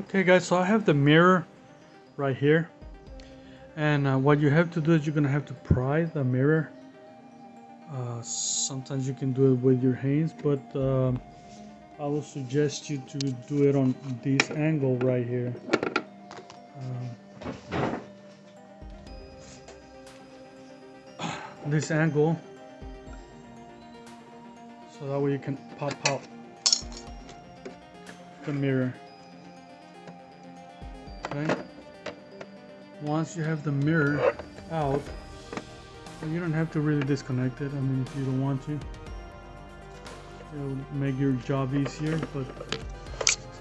Okay guys, so I have the mirror right here, and what you have to do is you're gonna have to pry the mirror. Sometimes you can do it with your hands, but I will suggest you to do it on this angle right here. This angle, so that way you can pop out the mirror. Okay, once you have the mirror out, you don't have to really disconnect it. I mean, if you don't want to, it'll make your job easier, but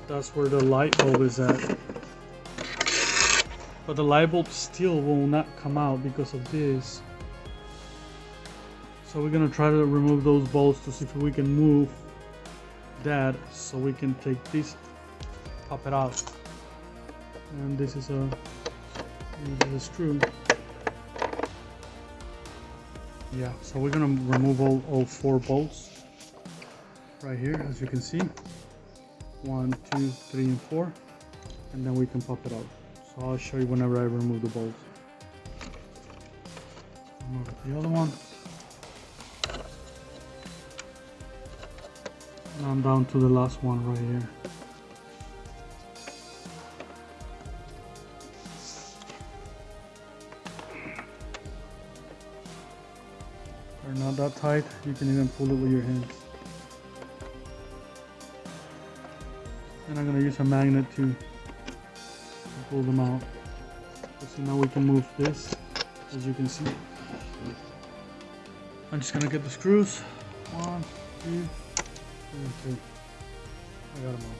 that's where the light bulb is at. But the light bulb still will not come out because of this. So we're gonna try to remove those bolts to see if we can move that, so we can take this, pop it out. And this is a screw. Yeah, so we're gonna remove all 4 bolts right here, as you can see. 1, 2, 3, and 4, and then we can pop it out. So I'll show you whenever I remove the bolts. Remove the other one. And I'm down to the last one right here. They're not that tight, you can even pull it with your hands. And I'm going to use a magnet to pull them out. So now we can move this, as you can see. I'm just going to get the screws. 1, 2, and 3. I got them all.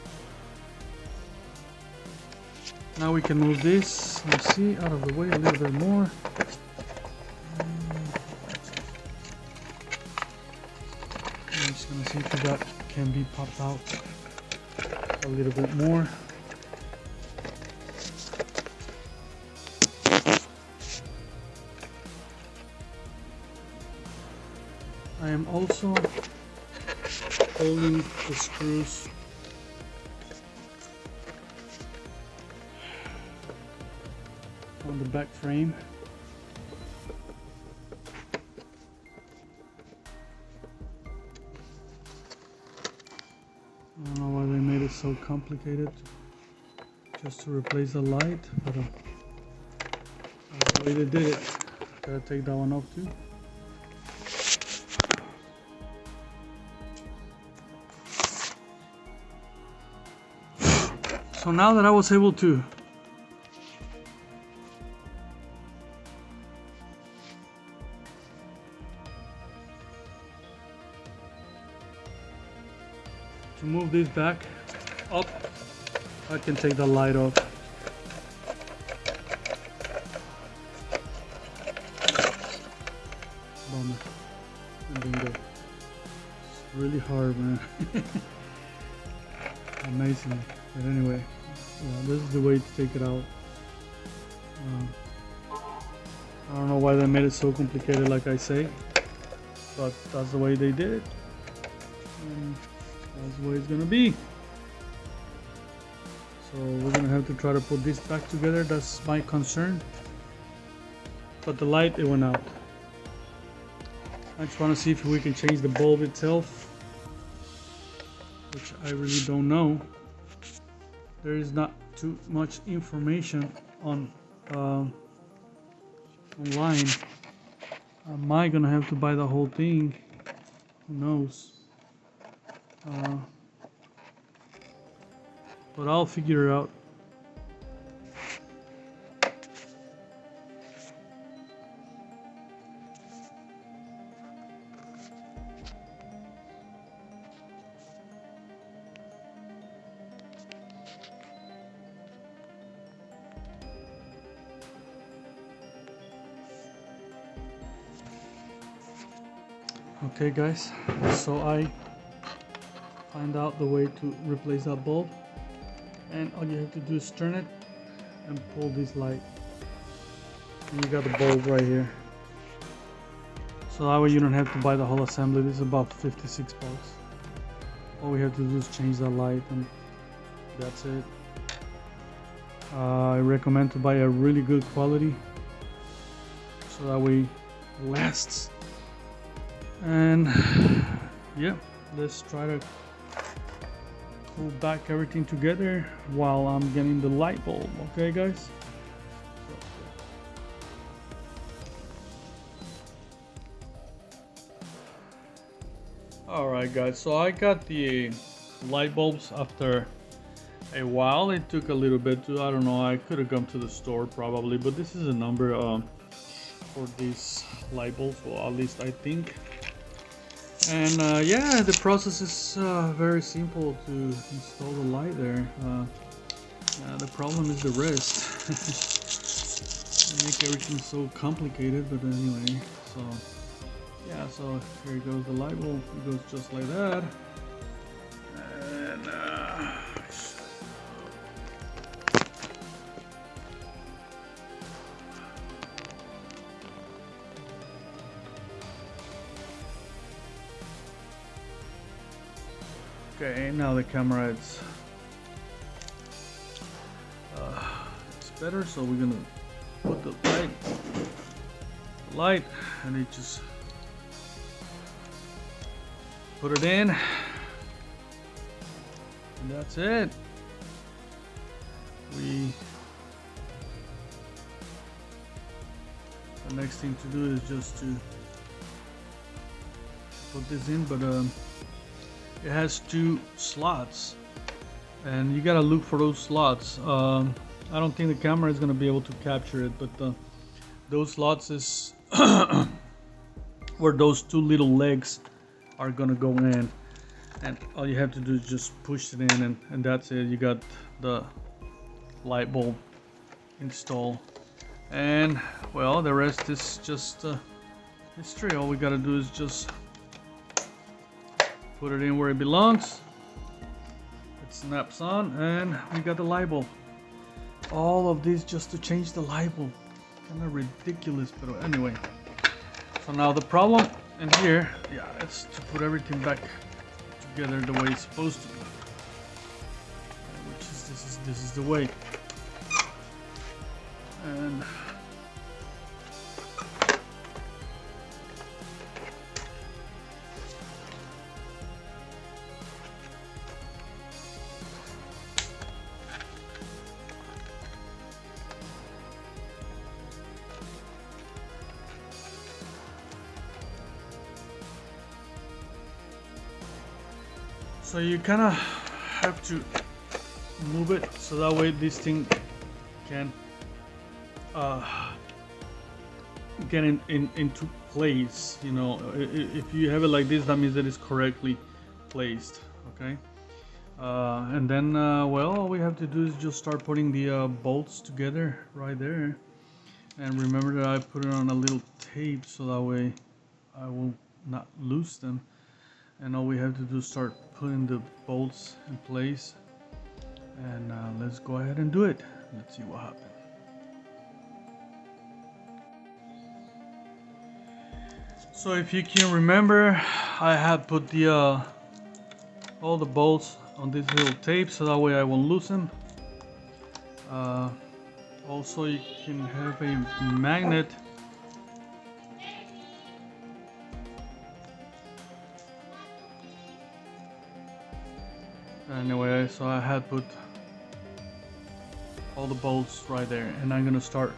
Now we can move this, let's see, out of the way a little bit more. I'm just going to see if that can be popped out a little bit more. I am also holding the screws on the back frame. I don't know why they made it so complicated just to replace the light, but that's the way they did it. Gotta take that one off too. So now that I was able to move this back up, I can take the light off. Bummer. And bingo. It's really hard, man. Amazing. But anyway, yeah, this is the way to take it out. I don't know why they made it so complicated, like I say, but that's the way they did it. And that's the way it's gonna be. So we're gonna have to try to put this back together. That's my concern. But the light, it went out. I just want to see if we can change the bulb itself, which I really don't know. There is not too much information on online. Am I gonna have to buy the whole thing? Who knows? But I'll figure it out. Okay guys, so I find out the way to replace that bulb, and all you have to do is turn it and pull this light, and you got the bulb right here. So that way you don't have to buy the whole assembly. This is about 56 bucks. All we have to do is change the light, and that's it. I recommend to buy a really good quality so that way it lasts. And yeah, let's try to pull back everything together while I'm getting the light bulb. Okay, guys? Alright guys, so I got the light bulbs after a while. It took a little bit to, I don't know, I could have come to the store probably, but this is a number for these light bulbs, well at least I think. And yeah, the process is very simple to install the light there. The problem is the rest. They make everything so complicated, but anyway, so yeah, so here goes the light bulb. It goes just like that. And okay, now the camera it's better, so we're gonna put the light, and it just put it in, and that's it. The next thing to do is just to put this in, but it has 2 slots, and you gotta look for those slots. I don't think the camera is gonna be able to capture it, but those slots is where those 2 little legs are gonna go in, and all you have to do is just push it in, and that's it. You got the light bulb installed, and well, the rest is just history. All we gotta do is just put it in where it belongs. It snaps on, and we got the light bulb. All of this just to change the light bulb. Kind of ridiculous, but anyway. So now the problem in here, yeah, is to put everything back together the way it's supposed to be. Which is this is the way. And so you kind of have to move it so that way this thing can get into place. You know, if you have it like this, that means that it's correctly placed. Okay, and then well, all we have to do is just start putting the bolts together right there. And remember that I put it on a little tape so that way I will not lose them. And all we have to do is start putting the bolts in place, and let's go ahead and do it. Let's see what happens. So if you can remember, I had put the all the bolts on this little tape so that way I won't lose them. Also, you can have a magnet anyway, so I had put all the bolts right there, and I'm gonna start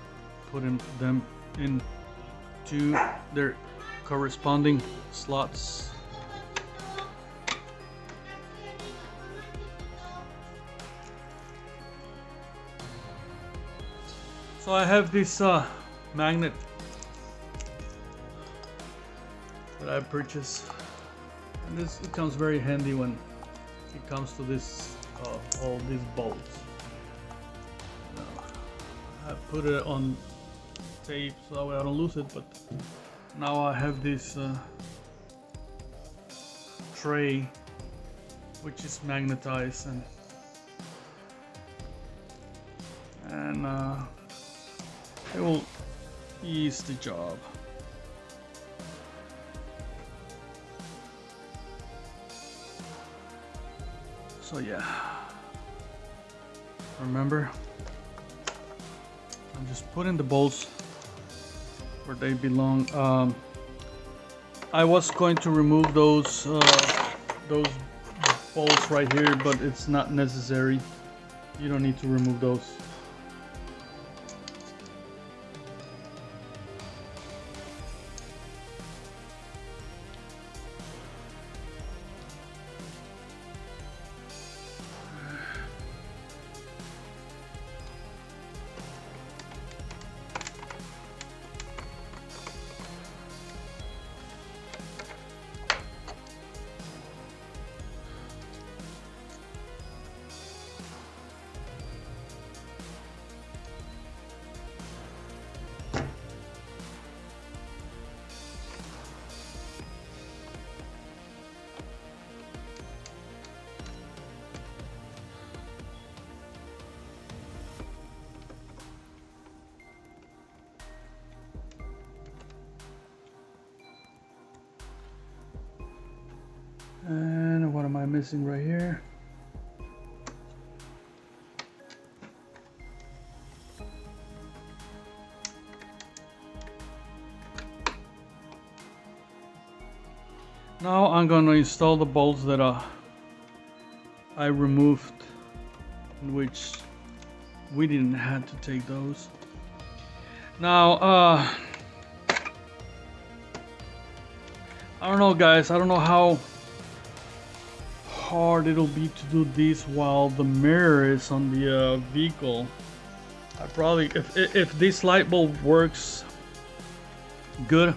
putting them into their corresponding slots. So I have this magnet that I purchased, and it comes very handy when it comes to this all these bolts. I put it on tape so that way I don't lose it, but now I have this tray which is magnetized, and it will ease the job. So yeah, remember, I'm just putting the bolts where they belong. I was going to remove those bolts right here, but it's not necessary. You don't need to remove those. And what am I missing right here? Now I'm going to install the bolts that I removed, in which we didn't have to take those. Now I don't know, guys, I don't know how hard it'll be to do this while the mirror is on the vehicle. I probably, if this light bulb works good,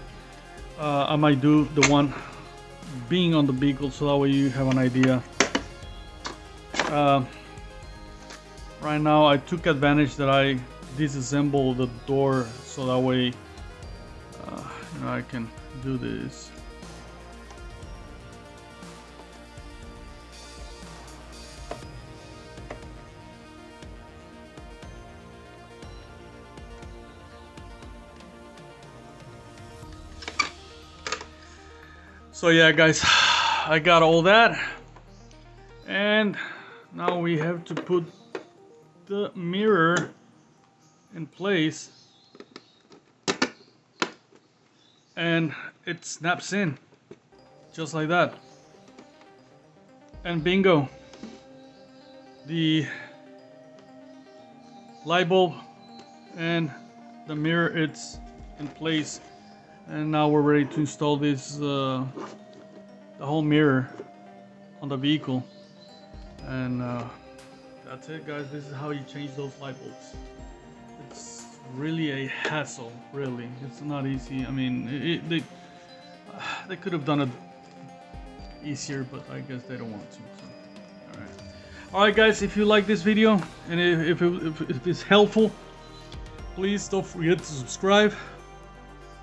I might do the one being on the vehicle, so that way you have an idea. Right now I took advantage that I disassembled the door, so that way you know, I can do this. So yeah, guys, I got all that, and now we have to put the mirror in place, and it snaps in just like that, and bingo, the light bulb and the mirror, it's in place. And now we're ready to install this, the whole mirror on the vehicle. And that's it, guys. This is how you change those light bulbs. It's really a hassle, really. It's not easy. I mean, they could have done it easier, but I guess they don't want to. So. Alright, guys, if you like this video and if it's helpful, please don't forget to subscribe.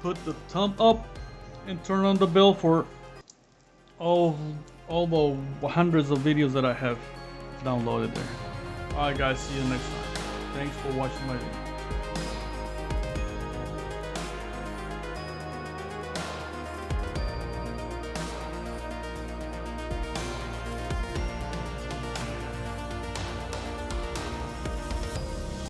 Put the thumb up and turn on the bell for all the hundreds of videos that I have downloaded there. Alright, guys, see you next time. Thanks for watching my video.